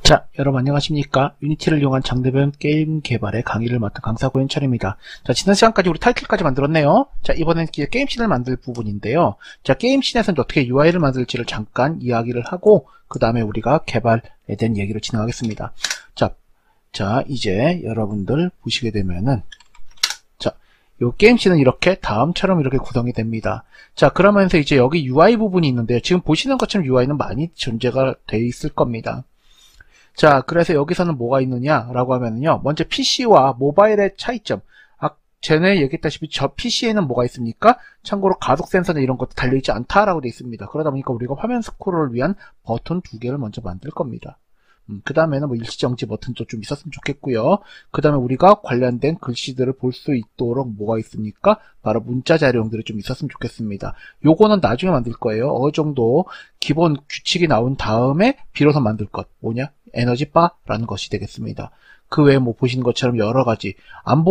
자, 여러분 안녕하십니까? 유니티를 이용한 장르별 게임 개발의 강의를 맡은 강사 고현철입니다. 자, 지난 시간까지 우리 타이틀까지 만들었네요. 자, 이번엔 이제 게임씬을 만들 부분인데요. 자, 게임씬에서는 어떻게 UI를 만들지를 잠깐 이야기를 하고 그 다음에 우리가 개발에 대한 얘기를 진행하겠습니다. 자, 이제 여러분들 보시게 되면은 요 게임씬은 이렇게 다음처럼 이렇게 구성이 됩니다. 자, 그러면서 이제 여기 UI 부분이 있는데요. 지금 보시는 것처럼 UI는 많이 존재가 돼 있을 겁니다. 자, 그래서 여기서는 뭐가 있느냐라고 하면요. 먼저 PC와 모바일의 차이점. 전에 얘기했다시피 저 PC에는 뭐가 있습니까? 참고로 가속 센서나 이런 것도 달려있지 않다라고 되어 있습니다. 그러다 보니까 우리가 화면 스크롤을 위한 버튼 2개를 먼저 만들 겁니다. 그 다음에는 뭐 일시정지 버튼도 좀 있었으면 좋겠고요. 그 다음에 우리가 관련된 글씨들을 볼 수 있도록 뭐가 있습니까? 바로 문자 자료들이 좀 있었으면 좋겠습니다. 요거는 나중에 만들 거예요. 어느 정도 기본 규칙이 나온 다음에 비로소 만들 것. 뭐냐? 에너지바라는 것이 되겠습니다. 그 외에 뭐 보시는 것처럼 여러 가지 안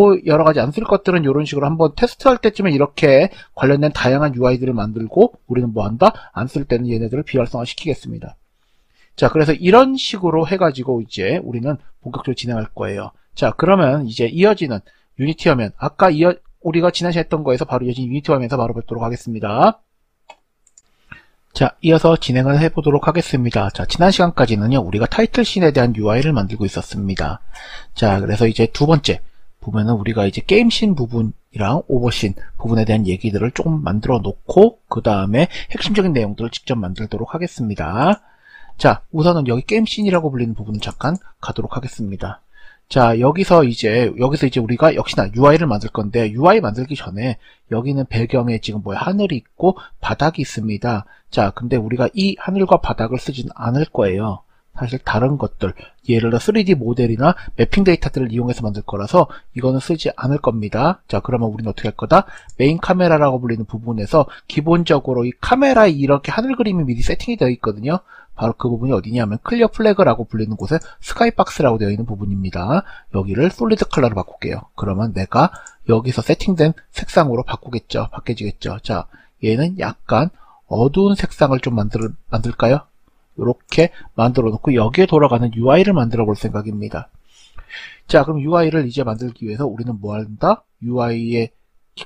쓸 것들은 이런 식으로 한번 테스트할 때쯤에 이렇게 관련된 다양한 UI들을 만들고 우리는 뭐 한다? 안 쓸 때는 얘네들을 비활성화 시키겠습니다. 자, 그래서 이런 식으로 해가지고 이제 우리는 본격적으로 진행할 거예요. 자, 그러면 이제 이어지는 유니티 화면, 아까 우리가 지난 시간에 했던 거에서 바로 이어진 유니티 화면에서 바로 뵙도록 하겠습니다. 자, 이어서 진행을 해보도록 하겠습니다. 자, 지난 시간까지는요, 우리가 타이틀씬에 대한 UI를 만들고 있었습니다. 자, 그래서 이제 두 번째 보면은 우리가 이제 게임씬 부분이랑 오버씬 부분에 대한 얘기들을 조금 만들어 놓고, 그 다음에 핵심적인 내용들을 직접 만들도록 하겠습니다. 자, 우선은 여기 게임씬이라고 불리는 부분을 잠깐 가도록 하겠습니다. 자, 여기서 이제 우리가 역시나 UI를 만들 건데, UI 만들기 전에 여기는 배경에 지금 하늘이 있고 바닥이 있습니다. 자, 근데 우리가 이 하늘과 바닥을 쓰지는 않을 거예요. 사실 다른 것들, 예를 들어 3D 모델이나 매핑 데이터들을 이용해서 만들 거라서 이거는 쓰지 않을 겁니다. 자, 그러면 우리는 어떻게 할 거다? 메인 카메라라고 불리는 부분에서 기본적으로 이 카메라에 이렇게 하늘 그림이 미리 세팅이 되어 있거든요. 바로 그 부분이 어디냐면 클리어 플래그라고 불리는 곳에 스카이박스라고 되어 있는 부분입니다. 여기를 솔리드 컬러로 바꿀게요. 그러면 내가 여기서 세팅된 색상으로 바뀌어지겠죠. 자, 얘는 약간 어두운 색상을 좀 만들까요? 이렇게 만들어 놓고 여기에 돌아가는 UI를 만들어 볼 생각입니다. 자, 그럼 UI를 이제 만들기 위해서 우리는 뭐 한다? UI의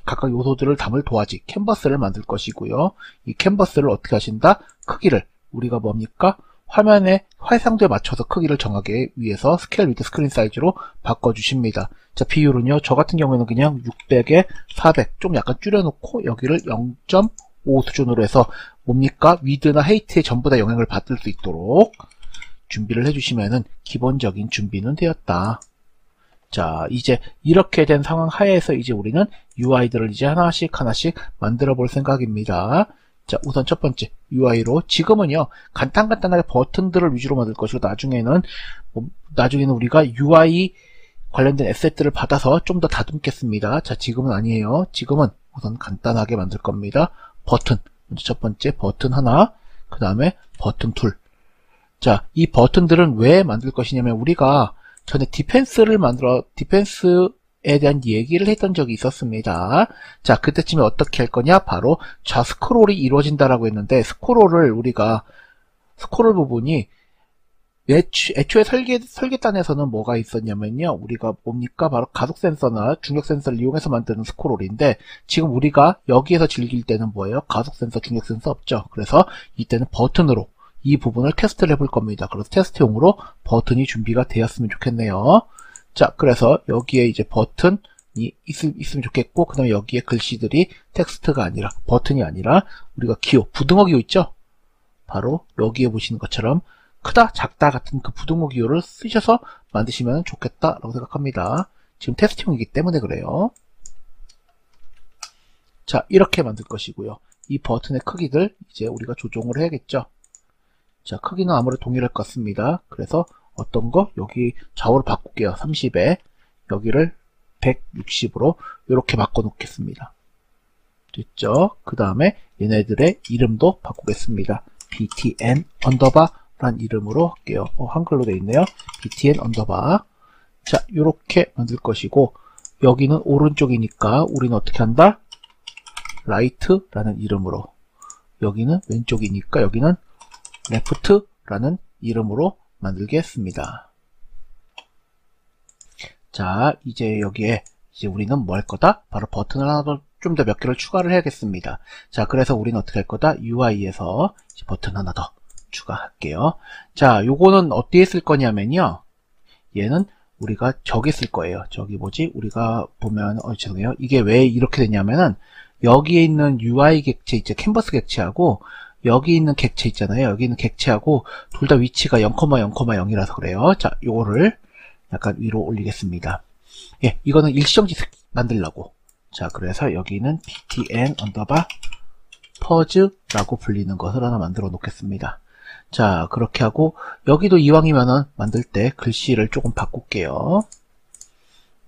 각각 요소들을 담을 도화지, 캔버스를 만들 것이고요. 이 캔버스를 어떻게 하신다? 크기를 우리가 뭡니까? 화면의 해상도에 맞춰서 크기를 정하기 위해서 스케일 위드 스크린 사이즈로 바꿔주십니다. 자, 비율은요, 저 같은 경우에는 그냥 600에 400, 좀 약간 줄여놓고 여기를 0.5 수준으로 해서 뭡니까? 위드나 헤이트에 전부 다 영향을 받을 수 있도록 준비를 해주시면은 기본적인 준비는 되었다. 자, 이제 이렇게 된 상황 하에서 이제 우리는 UI들을 이제 하나씩 만들어 볼 생각입니다. 자, 우선 첫 번째 UI로 지금은요 간단하게 버튼들을 위주로 만들 것이고 나중에는 우리가 UI 관련된 에셋들을 받아서 좀 더 다듬겠습니다. 자, 지금은 아니에요. 지금은 우선 간단하게 만들 겁니다. 버튼, 먼저 첫 번째 버튼 하나, 그 다음에 버튼 둘. 자, 이 버튼들은 왜 만들 것이냐면 우리가 전에 디펜스에 대한 얘기를 했던 적이 있었습니다. 자, 그때쯤에 어떻게 할 거냐? 바로 좌스크롤이 이루어진다라고 했는데, 스크롤 부분이 애초에 설계단에서는 뭐가 있었냐면요. 우리가 뭡니까? 바로 가속 센서나 중력 센서를 이용해서 만드는 스크롤인데, 지금 우리가 여기에서 즐길 때는 뭐예요? 가속 센서, 중력 센서 없죠. 그래서 이때는 버튼으로 이 부분을 테스트를 해볼 겁니다. 그래서 테스트용으로 버튼이 준비가 되었으면 좋겠네요. 자, 그래서 여기에 이제 버튼이 있으면 좋겠고, 그 다음에 여기에 글씨들이 버튼이 아니라, 우리가 부등호 기호 있죠? 바로 여기에 보시는 것처럼 크다, 작다 같은 그 부등호 기호를 쓰셔서 만드시면 좋겠다라고 생각합니다. 지금 테스트용이기 때문에 그래요. 자, 이렇게 만들 것이고요. 이 버튼의 크기들 이제 우리가 조정을 해야겠죠? 자, 크기는 아무래도 동일할 것 같습니다. 그래서 어떤 거? 여기 좌우를 바꿀게요. 30에 여기를 160으로 이렇게 바꿔 놓겠습니다. 됐죠? 그 다음에 얘네들의 이름도 바꾸겠습니다. btn 란 이름으로 할게요. 한글로 되어 있네요. btn 자, 요렇게 만들 것이고 여기는 오른쪽이니까 우리는 어떻게 한다? right라는 이름으로, 여기는 왼쪽이니까 여기는 left라는 이름으로 만들게 했습니다. 자, 이제 여기에 이제 우리는 뭐 할 거다? 바로 버튼을 하나 더, 좀 더 몇 개를 추가를 해야겠습니다. 자, 그래서 우리는 어떻게 할 거다? UI에서 버튼 하나 더 추가할게요. 자, 요거는 어디에 쓸 거냐면요. 얘는 우리가 저기 쓸 거예요. 저기 뭐지? 우리가 보면, 죄송해요. 이게 왜 이렇게 됐냐면은, 여기에 있는 UI 객체, 이제 캔버스 객체하고, 여기 있는 객체 있잖아요. 여기 있는 객체하고, 둘 다 위치가 0,0,0이라서 그래요. 자, 요거를 약간 위로 올리겠습니다. 예, 이거는 일시정지 만들려고. 자, 그래서 여기는 btn 언더바 퍼즈라고 불리는 것을 하나 만들어 놓겠습니다. 자, 그렇게 하고 여기도 이왕이면은 만들 때 글씨를 조금 바꿀게요.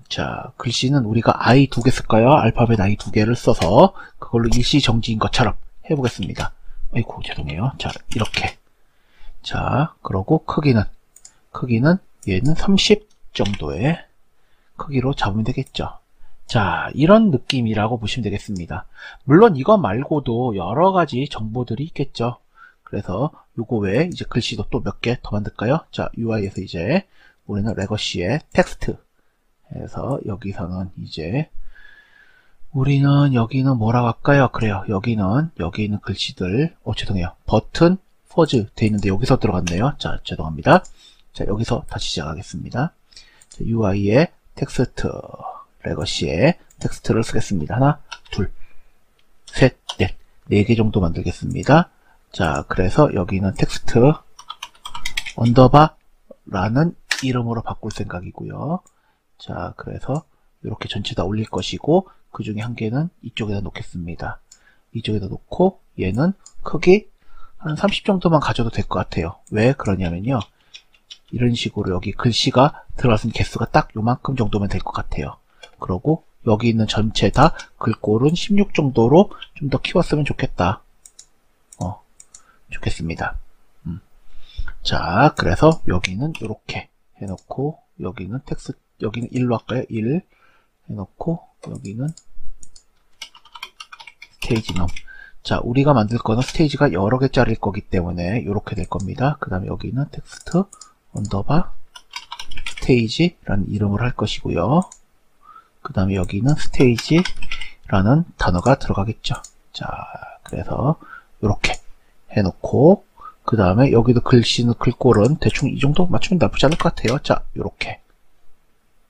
자, 글씨는 우리가 i 2개 쓸까요? 알파벳 i 2개를 써서 그걸로 일시정지인 것처럼 해보겠습니다. 아이고, 죄송해요. 자, 이렇게. 자, 그러고 크기는 얘는 30 정도의 크기로 잡으면 되겠죠. 자, 이런 느낌이라고 보시면 되겠습니다. 물론 이거 말고도 여러 가지 정보들이 있겠죠. 그래서 요거 외에 이제 글씨도 또 몇 개 더 만들까요? 자, UI에서 이제 우리는 레거시에 텍스트 해서 여기서는 이제 우리는 여기는 뭐라고 할까요? 그래요. 여기 있는 글씨들, 죄송해요. 버튼, 포즈 돼 있는데 여기서 들어갔네요. 자, 죄송합니다. 자, 여기서 다시 시작하겠습니다. 자, UI에 텍스트, 레거시에 텍스트를 쓰겠습니다. 하나, 둘, 셋, 넷, 4개 정도 만들겠습니다. 자, 그래서 여기는 텍스트 언더바라는 이름으로 바꿀 생각이고요. 자, 그래서 이렇게 전체 다 올릴 것이고 그 중에 한 개는 이쪽에다 놓겠습니다. 이쪽에다 놓고 얘는 크기 한 30 정도만 가져도 될 것 같아요. 왜 그러냐면요. 이런 식으로 여기 글씨가 들어가는 개수가 딱 요만큼 정도면 될 것 같아요. 그러고 여기 있는 전체 다 글꼴은 16 정도로 좀 더 키웠으면 좋겠다. 좋겠습니다. 자, 그래서 여기는 이렇게 해놓고 여기는 텍스트, 여기는 1로 할까요? 1 해놓고 여기는 스테이지 넘. 자, 우리가 만들 거는 스테이지가 여러 개짜리일 거기 때문에 이렇게 될 겁니다. 그 다음에 여기는 텍스트 언더바 스테이지라는 이름을 할 것이고요. 그 다음에 여기는 스테이지라는 단어가 들어가겠죠. 자, 그래서 이렇게 해놓고 그 다음에 여기도 글씨는 글꼴은 대충 이 정도 맞추면 나쁘지 않을 것 같아요. 자, 이렇게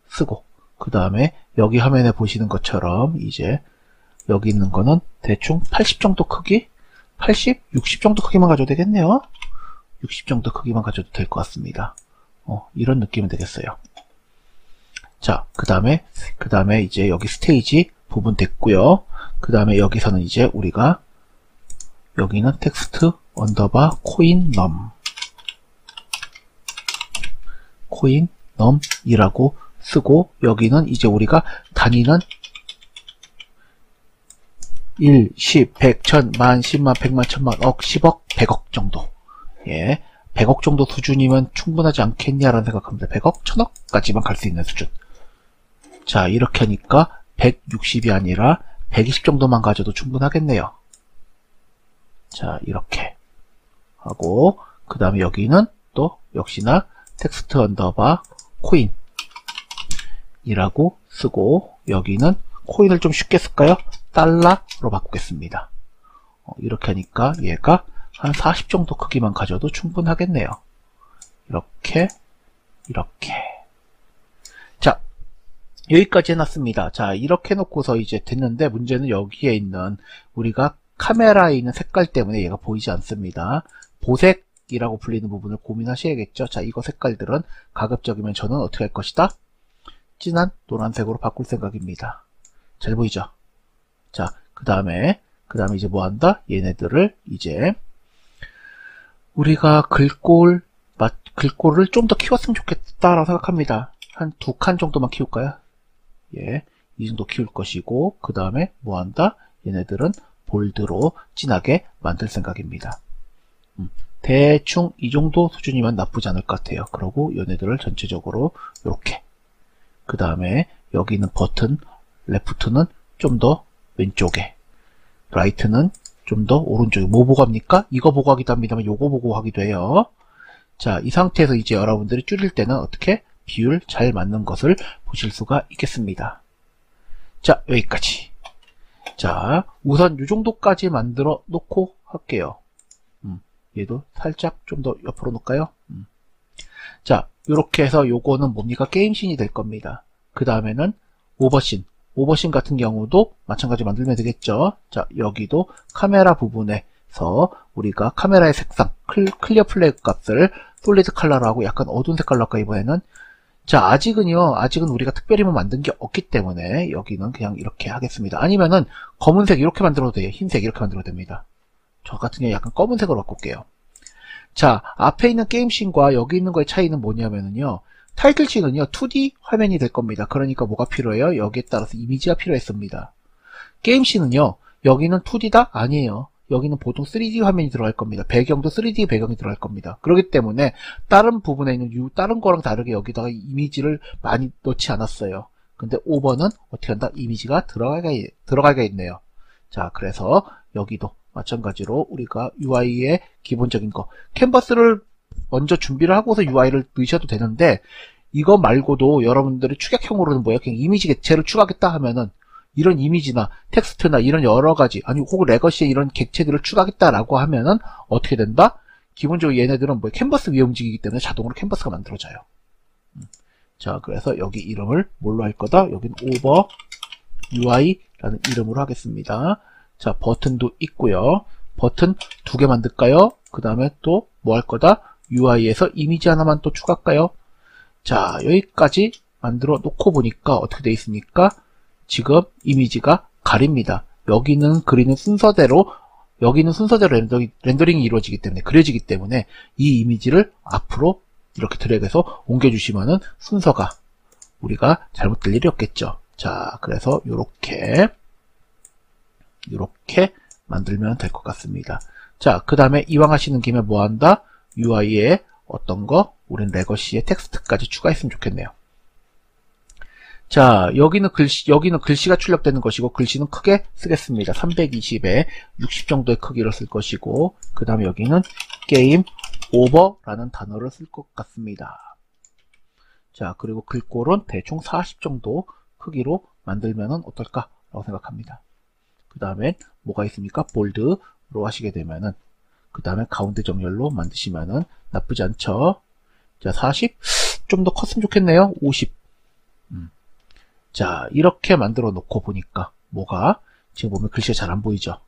쓰고 그 다음에 여기 화면에 보시는 것처럼 이제 여기 있는 거는 대충 80 정도 크기? 80? 60 정도 크기만 가져도 되겠네요. 60 정도 크기만 가져도 될 것 같습니다. 이런 느낌은 되겠어요. 자, 그 다음에 이제 여기 스테이지 부분 됐고요. 그 다음에 여기서는 이제 우리가 여기는 텍스트 언더바 코인 넘이라고 쓰고 여기는 이제 우리가 단위는 1, 10, 100, 1000, 만, 10만, 100만, 1000만, 억, 10억, 100억 정도. 예. 100억 정도 수준이면 충분하지 않겠냐라는 생각합니다. 100억, 1000억까지만 갈 수 있는 수준. 자, 이렇게 하니까 160이 아니라 120 정도만 가져도 충분하겠네요. 자, 이렇게 하고 그 다음에 여기는 또 역시나 텍스트 언더바 코인이라고 쓰고 여기는 코인을 좀 쉽게 쓸까요? 달러로 바꾸겠습니다. 이렇게 하니까 얘가 한 40 정도 크기만 가져도 충분하겠네요. 이렇게 자, 여기까지 해놨습니다. 자, 이렇게 해놓고서 이제 됐는데 문제는 여기에 있는 우리가 카메라에 있는 색깔 때문에 얘가 보이지 않습니다. 보색이라고 불리는 부분을 고민하셔야겠죠. 자, 이거 색깔들은 가급적이면 저는 어떻게 할 것이다? 진한 노란색으로 바꿀 생각입니다. 잘 보이죠? 자, 그 다음에 이제 뭐 한다? 얘네들을 이제 우리가 글꼴을 좀 더 키웠으면 좋겠다라고 생각합니다. 한 2칸 정도만 키울까요? 예, 이 정도 키울 것이고 그 다음에 뭐 한다? 얘네들은 볼드로 진하게 만들 생각입니다. 대충 이 정도 수준이면 나쁘지 않을 것 같아요. 그러고 얘네들을 전체적으로 이렇게 그 다음에 여기 있는 버튼 레프트는 좀 더 왼쪽에 라이트는 좀 더 오른쪽에 뭐 보고 합니까? 이거 보고 하기도 합니다만 요거 보고 하기도 해요. 자, 이 상태에서 이제 여러분들이 줄일 때는 어떻게 비율 잘 맞는 것을 보실 수가 있겠습니다. 자, 여기까지. 자, 우선 이 정도까지 만들어 놓고 할게요. 얘도 살짝 좀 더 옆으로 놓을까요? 자, 요렇게 해서 요거는 뭡니까? 게임씬이 될 겁니다. 그 다음에는 오버씬. 오버씬 같은 경우도 마찬가지 만들면 되겠죠. 자, 여기도 카메라 부분에서 우리가 카메라의 색상, 클리어 플래그 값을 솔리드 컬러로 하고 약간 어두운 색깔로 할까, 이번에는? 자, 아직은 우리가 특별히 뭐 만든 게 없기 때문에 여기는 그냥 이렇게 하겠습니다. 아니면은 검은색 이렇게 만들어도 돼요. 흰색 이렇게 만들어도 됩니다. 저 같은 경우 약간 검은색으로 바꿀게요. 자, 앞에 있는 게임씬과 여기 있는 거의 차이는 뭐냐면은요, 타이틀씬은요 2D 화면이 될 겁니다. 그러니까 뭐가 필요해요? 여기에 따라서 이미지가 필요했습니다. 게임씬은요, 여기는 2D다? 아니에요. 여기는 보통 3D 화면이 들어갈 겁니다. 배경도 3D 배경이 들어갈 겁니다. 그렇기 때문에 다른 부분에 있는 다른 거랑 다르게 여기다가 이미지를 많이 넣지 않았어요. 근데 5번은 어떻게 한다? 이미지가 들어가게 있네요. 자, 그래서 여기도 마찬가지로 우리가 UI의 기본적인 거, 캔버스를 먼저 준비를 하고서 UI를 넣으셔도 되는데, 이거 말고도 여러분들이 추격형으로는 뭐예요? 그냥 이미지 객체를 추가하겠다 하면은 이런 이미지나 텍스트나 이런 여러 가지, 아니 혹은 레거시의 이런 객체들을 추가하겠다라고 하면은 어떻게 된다? 기본적으로 얘네들은 뭐 캔버스 위에 움직이기 때문에 자동으로 캔버스가 만들어져요. 자, 그래서 여기 이름을 뭘로 할 거다? 여기는 over UI라는 이름으로 하겠습니다. 자, 버튼도 있고요. 버튼 2개 만들까요? 그 다음에 또 뭐 할 거다? UI에서 이미지 하나만 또 추가할까요? 자, 여기까지 만들어 놓고 보니까 어떻게 되어 있습니까? 지금 이미지가 가립니다. 여기는 그리는 순서대로 렌더링이 이루어지기 때문에, 그려지기 때문에 이 이미지를 앞으로 이렇게 드래그해서 옮겨주시면은 순서가 우리가 잘못될 일이 없겠죠. 자, 그래서 요렇게 만들면 될 것 같습니다. 자, 그 다음에 이왕 하시는 김에 뭐 한다? UI에 어떤 거? 우린 레거시의 텍스트까지 추가했으면 좋겠네요. 자, 여기는 글씨가 출력되는 것이고, 글씨는 크게 쓰겠습니다. 320에 60 정도의 크기로 쓸 것이고, 그 다음에 여기는 게임 오버라는 단어를 쓸 것 같습니다. 자, 그리고 글꼴은 대충 40 정도 크기로 만들면은 어떨까라고 생각합니다. 그 다음에 뭐가 있습니까? 볼드로 하시게 되면은, 그 다음에 가운데 정렬로 만드시면은 나쁘지 않죠? 자, 40? 좀 더 컸으면 좋겠네요. 50. 자, 이렇게 만들어 놓고 보니까 뭐가 지금 보면 글씨가 잘 안 보이죠?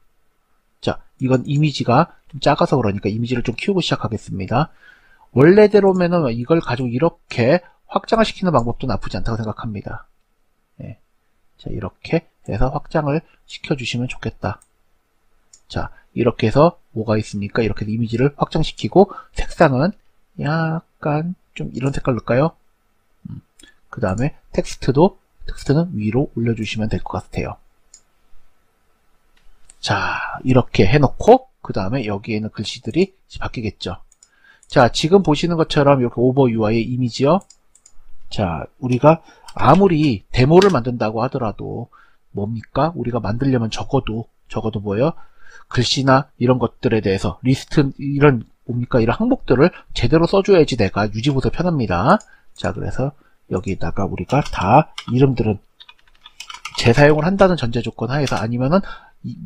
자, 이건 이미지가 좀 작아서 그러니까 이미지를 좀 키우고 시작하겠습니다. 원래대로면은 이걸 가지고 이렇게 확장을 시키는 방법도 나쁘지 않다고 생각합니다. 네. 자, 이렇게 해서 확장을 시켜주시면 좋겠다. 자, 이렇게 해서 뭐가 있습니까? 이렇게 이미지를 확장시키고 색상은 약간 좀 이런 색깔 넣을까요? 그 다음에 텍스트는 위로 올려주시면 될 것 같아요. 자, 이렇게 해놓고 그 다음에 여기에 있는 글씨들이 바뀌겠죠. 자, 지금 보시는 것처럼 이렇게 오버 UI의 이미지요. 자, 우리가 아무리 데모를 만든다고 하더라도 뭡니까? 우리가 만들려면 적어도 뭐예요? 글씨나 이런 것들에 대해서 리스트 이런 뭡니까? 이런 항목들을 제대로 써줘야지 내가 유지보수 편합니다. 자, 그래서 여기다가 우리가 다 이름들은 재사용을 한다는 전제 조건 하에서, 아니면은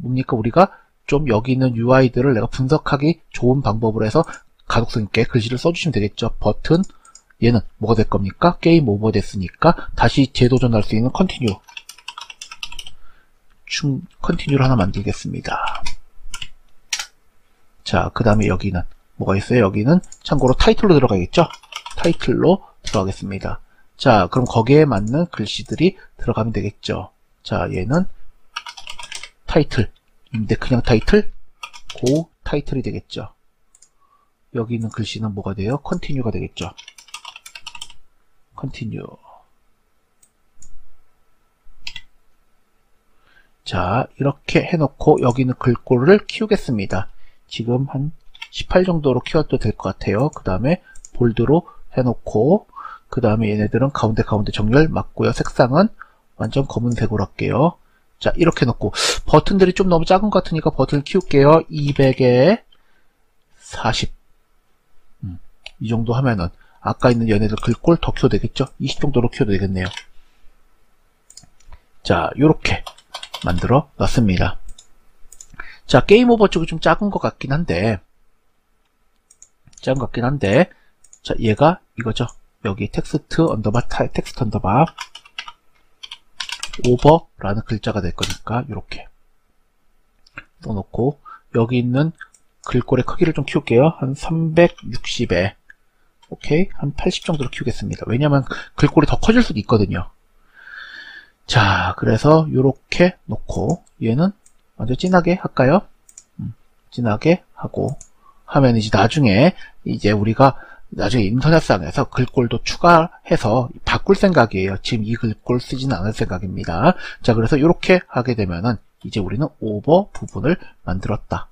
뭡니까? 우리가 좀 여기 있는 UI들을 내가 분석하기 좋은 방법으로 해서 가독성 있게 글씨를 써주시면 되겠죠. 버튼, 얘는 뭐가 될 겁니까? 게임 오버 됐으니까 다시 재도전할 수 있는 컨티뉴를 하나 만들겠습니다. 자, 그 다음에 여기는 뭐가 있어요? 여기는 참고로 타이틀로 들어가겠죠? 타이틀로 들어가겠습니다. 자, 그럼 거기에 맞는 글씨들이 들어가면 되겠죠. 자, 얘는 타이틀인데 그냥 타이틀? 고 타이틀이 되겠죠. 여기 있는 글씨는 뭐가 돼요? 컨티뉴가 되겠죠. 컨티뉴. 자, 이렇게 해놓고 여기는 글꼴을 키우겠습니다. 지금 한 18 정도로 키워도 될 것 같아요. 그 다음에 볼드로 해놓고, 그 다음에 얘네들은 가운데 정렬 맞고요. 색상은 완전 검은색으로 할게요. 자, 이렇게 놓고 버튼들이 좀 너무 작은 것 같으니까 버튼을 키울게요. 200에 40. 이 정도 하면은 아까 있는 얘네들 글꼴 더 키워도 되겠죠? 20 정도로 키워도 되겠네요. 자, 요렇게 만들어 놨습니다. 자, 게임 오버 쪽이 좀 작은 것 같긴 한데, 자, 얘가 이거죠. 여기 텍스트 언더바 텍스트 언더바 오버라는 글자가 될 거니까 요렇게 써놓고, 여기 있는 글꼴의 크기를 좀 키울게요. 한 360에 오케이, 한 80 정도로 키우겠습니다. 왜냐면 글꼴이 더 커질 수도 있거든요. 자, 그래서 요렇게 놓고 얘는 먼저 진하게 할까요? 진하게 하고 하면 이제 나중에 우리가 나중에 인터넷상에서 글꼴도 추가해서 바꿀 생각이에요. 지금 이 글꼴 쓰지는 않을 생각입니다. 자, 그래서 이렇게 하게 되면은 이제 우리는 오버 부분을 만들었다.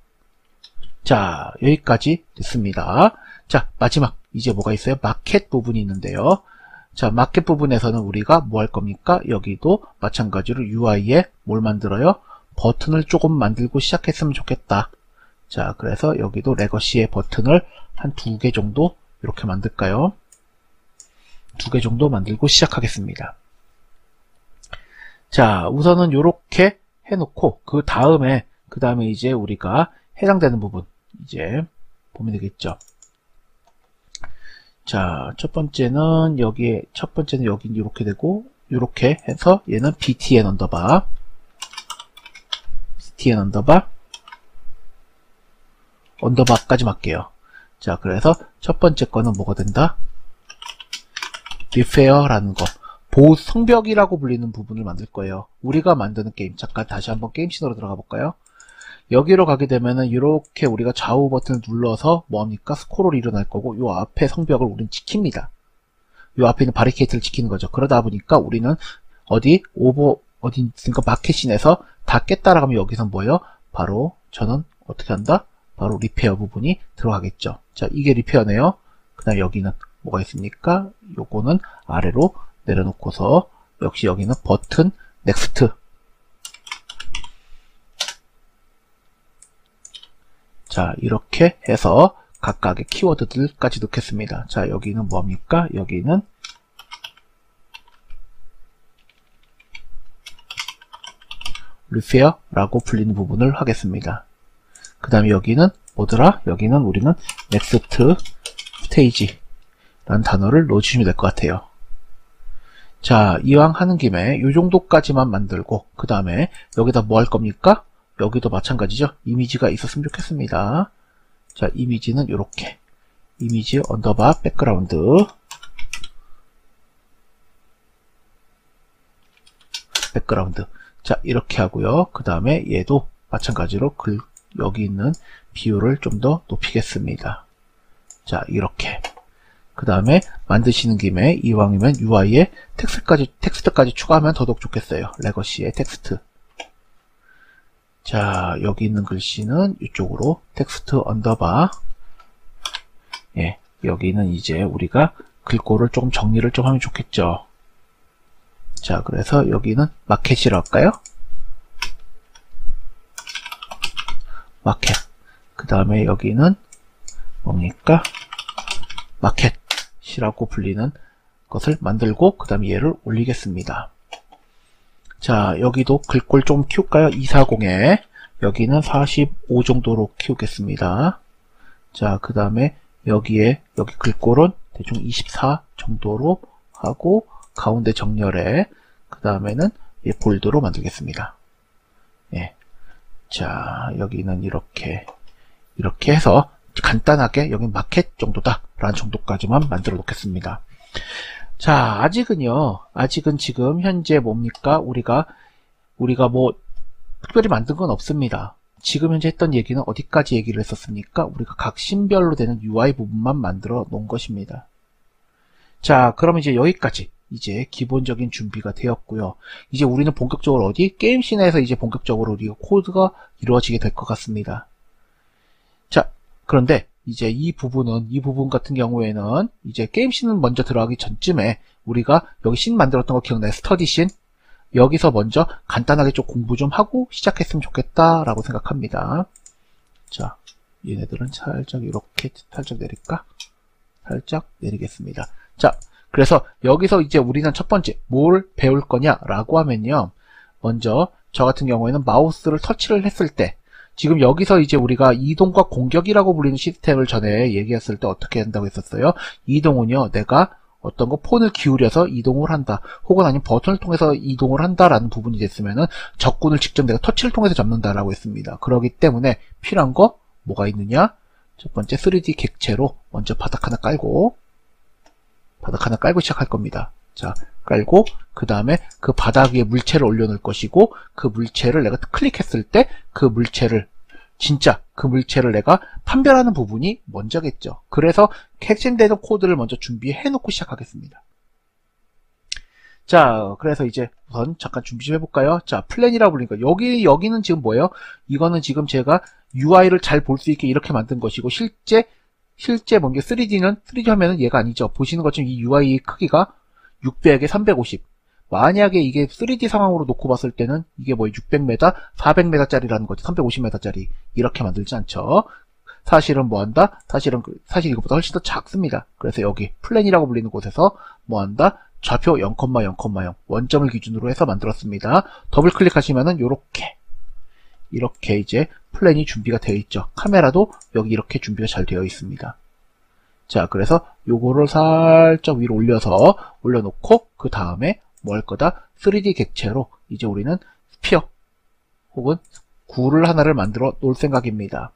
자, 여기까지 됐습니다. 자, 마지막 이제 뭐가 있어요? 마켓 부분이 있는데요. 자, 마켓 부분에서는 우리가 뭐 할 겁니까? 여기도 마찬가지로 UI에 뭘 만들어요? 버튼을 조금 만들고 시작했으면 좋겠다. 자, 그래서 여기도 레거시의 버튼을 한 2개 정도 이렇게 만들까요? 2개 정도 만들고 시작하겠습니다. 자, 우선은 이렇게 해놓고 그 다음에 이제 우리가 해당되는 부분 이제 보면 되겠죠. 자, 첫 번째는 여기 이렇게 되고, 이렇게 해서 얘는 btn 언더바 언더바까지 맞게요. 자, 그래서 첫 번째 거는 뭐가 된다? repair라는 거, 보호 성벽이라고 불리는 부분을 만들 거예요. 우리가 만드는 게임, 잠깐 다시 한번 게임 신호로 들어가 볼까요? 여기로 가게 되면은 이렇게 우리가 좌우 버튼을 눌러서 뭐합니까? 스크롤이 일어날 거고, 요 앞에 성벽을 우리는 지킵니다. 요 앞에 있는 바리케이트를 지키는 거죠. 그러다 보니까 우리는 어디 있으니까 마켓신에서 다 깼다라고 하면 여기서 뭐예요? 바로 저는 어떻게 한다? 바로 리페어 부분이 들어가겠죠. 자, 이게 리페어네요. 그 다음 여기는 뭐가 있습니까? 요거는 아래로 내려놓고서 역시 여기는 버튼 넥스트. 자, 이렇게 해서 각각의 키워드들까지 넣겠습니다. 자, 여기는 뭡니까? 여기는 repair라고 불리는 부분을 하겠습니다. 그 다음에 여기는 뭐더라? 여기는 우리는 next stage 라는 단어를 넣어주시면 될 것 같아요. 자, 이왕 하는 김에 이 정도까지만 만들고 그 다음에 여기다 뭐 할 겁니까? 여기도 마찬가지죠. 이미지가 있었으면 좋겠습니다. 자, 이미지는 이렇게 이미지 언더바 백그라운드 자, 이렇게 하고요. 그 다음에 얘도 마찬가지로 여기 있는 비율을 좀 더 높이겠습니다. 자, 이렇게 그 다음에 만드시는 김에 이왕이면 UI에 텍스트까지 추가하면 더더욱 좋겠어요. 레거시의 텍스트. 자, 여기 있는 글씨는 이쪽으로 텍스트 언더바, 예, 여기는 이제 우리가 글꼴을 조금 정리를 좀 하면 좋겠죠. 자, 그래서 여기는 마켓이라고 할까요? 마켓. 그 다음에 여기는 뭡니까? 마켓이라고 불리는 것을 만들고 그 다음에 얘를 올리겠습니다. 자, 여기도 글꼴 좀 키울까요? 240에 여기는 45 정도로 키우겠습니다. 자, 그 다음에 여기 글꼴은 대충 24 정도로 하고 가운데 정렬에 그 다음에는 볼드로 만들겠습니다. 예. 자, 여기는 이렇게 해서 간단하게 여기 마켓 정도다 라는 정도까지만 만들어 놓겠습니다. 자, 아직은 지금 현재 뭡니까? 우리가 뭐 특별히 만든 건 없습니다. 지금 현재 했던 얘기는 어디까지 얘기를 했었습니까? 우리가 각 씬별로 되는 UI 부분만 만들어 놓은 것입니다. 자, 그러면 이제 여기까지 이제 기본적인 준비가 되었고요. 이제 우리는 본격적으로 게임씬에서 이제 본격적으로 우리가 코드가 이루어지게 될 것 같습니다. 자, 그런데 이제 이 부분 같은 경우에는 이제 게임씬은 먼저 들어가기 전쯤에 우리가 여기 씬 만들었던 거 기억나요? 스터디 씬? 여기서 먼저 간단하게 좀 공부 좀 하고 시작했으면 좋겠다라고 생각합니다. 자, 얘네들은 살짝 이렇게 살짝 내릴까? 살짝 내리겠습니다. 자, 그래서 여기서 이제 우리는 첫 번째 뭘 배울 거냐라고 하면요. 먼저 저 같은 경우에는 마우스를 터치를 했을 때 지금 여기서 이제 우리가 이동과 공격이라고 불리는 시스템을 전에 얘기했을 때 어떻게 한다고 했었어요? 이동은요, 내가 어떤 거 폰을 기울여서 이동을 한다, 혹은 아니면 버튼을 통해서 이동을 한다라는 부분이 됐으면은 적군을 직접 내가 터치를 통해서 잡는다라고 했습니다. 그렇기 때문에 필요한 거 뭐가 있느냐? 첫 번째 3D 객체로 먼저 바닥 하나 깔고 시작할 겁니다. 자, 깔고 그 다음에 그 바닥 위에 물체를 올려놓을 것이고 그 물체를 내가 클릭했을 때 그 물체를 진짜 그 물체를 내가 판별하는 부분이 먼저겠죠. 그래서 핵심되는 코드를 먼저 준비해 놓고 시작하겠습니다. 자, 그래서 이제 우선 잠깐 준비 좀 해볼까요? 자, 플랜이라고 불리니까 여기는 지금 뭐예요? 이거는 지금 제가 UI를 잘 볼 수 있게 이렇게 만든 것이고 실제 뭔가 3D 화면은 얘가 아니죠. 보시는 것처럼 이 UI 크기가 600에 350. 만약에 이게 3D 상황으로 놓고 봤을 때는 이게 뭐 600m, 400m짜리라는 거지. 350m짜리. 이렇게 만들지 않죠. 사실은 뭐 한다? 사실 이것보다 훨씬 더 작습니다. 그래서 여기 플랜이라고 불리는 곳에서 뭐 한다? 좌표 0,0,0 원점을 기준으로 해서 만들었습니다. 더블 클릭하시면은 이렇게 이제 플랜이 준비가 되어 있죠. 카메라도 여기 이렇게 준비가 잘 되어 있습니다. 자, 그래서 요거를 살짝 위로 올려놓고 그 다음에 뭐 할 거다? 3D 객체로 이제 우리는 스피어 혹은 구를 하나를 만들어 놓을 생각입니다.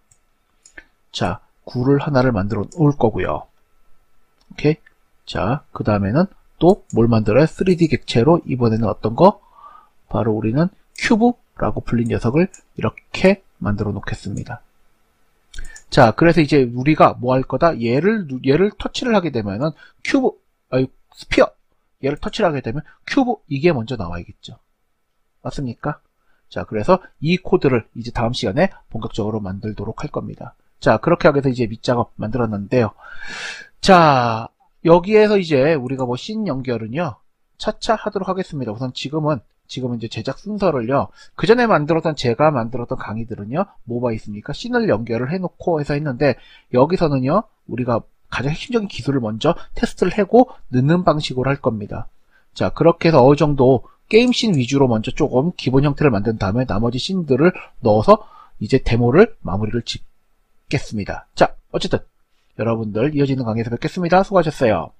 자, 구를 하나를 만들어 놓을 거고요. 오케이. 자, 그 다음에는 또 뭘 만들어요? 3D 객체로 이번에는 어떤 거? 바로 우리는 큐브라고 불린 녀석을 이렇게 만들어 놓겠습니다. 자, 그래서 이제 우리가 뭐 할 거다? 얘를 터치를 하게 되면은 스피어 얘를 터치를 하게 되면 큐브 이게 먼저 나와야겠죠. 맞습니까? 자, 그래서 이 코드를 이제 다음 시간에 본격적으로 만들도록 할 겁니다. 자, 그렇게 하게 해서 이제 밑작업 만들었는데요. 자, 여기에서 이제 우리가 뭐 씬 연결은요 차차 하도록 하겠습니다. 우선 지금은 이제 제작 순서를요, 그 전에 제가 만들었던 강의들은요, 뭐가 있습니까? 씬을 연결을 해놓고 해서 했는데, 여기서는요, 우리가 가장 핵심적인 기술을 먼저 테스트를 하고 넣는 방식으로 할 겁니다. 자, 그렇게 해서 어느 정도 게임 씬 위주로 먼저 조금 기본 형태를 만든 다음에 나머지 씬들을 넣어서 이제 데모를 마무리를 짓겠습니다. 자, 어쨌든 여러분들 이어지는 강의에서 뵙겠습니다. 수고하셨어요.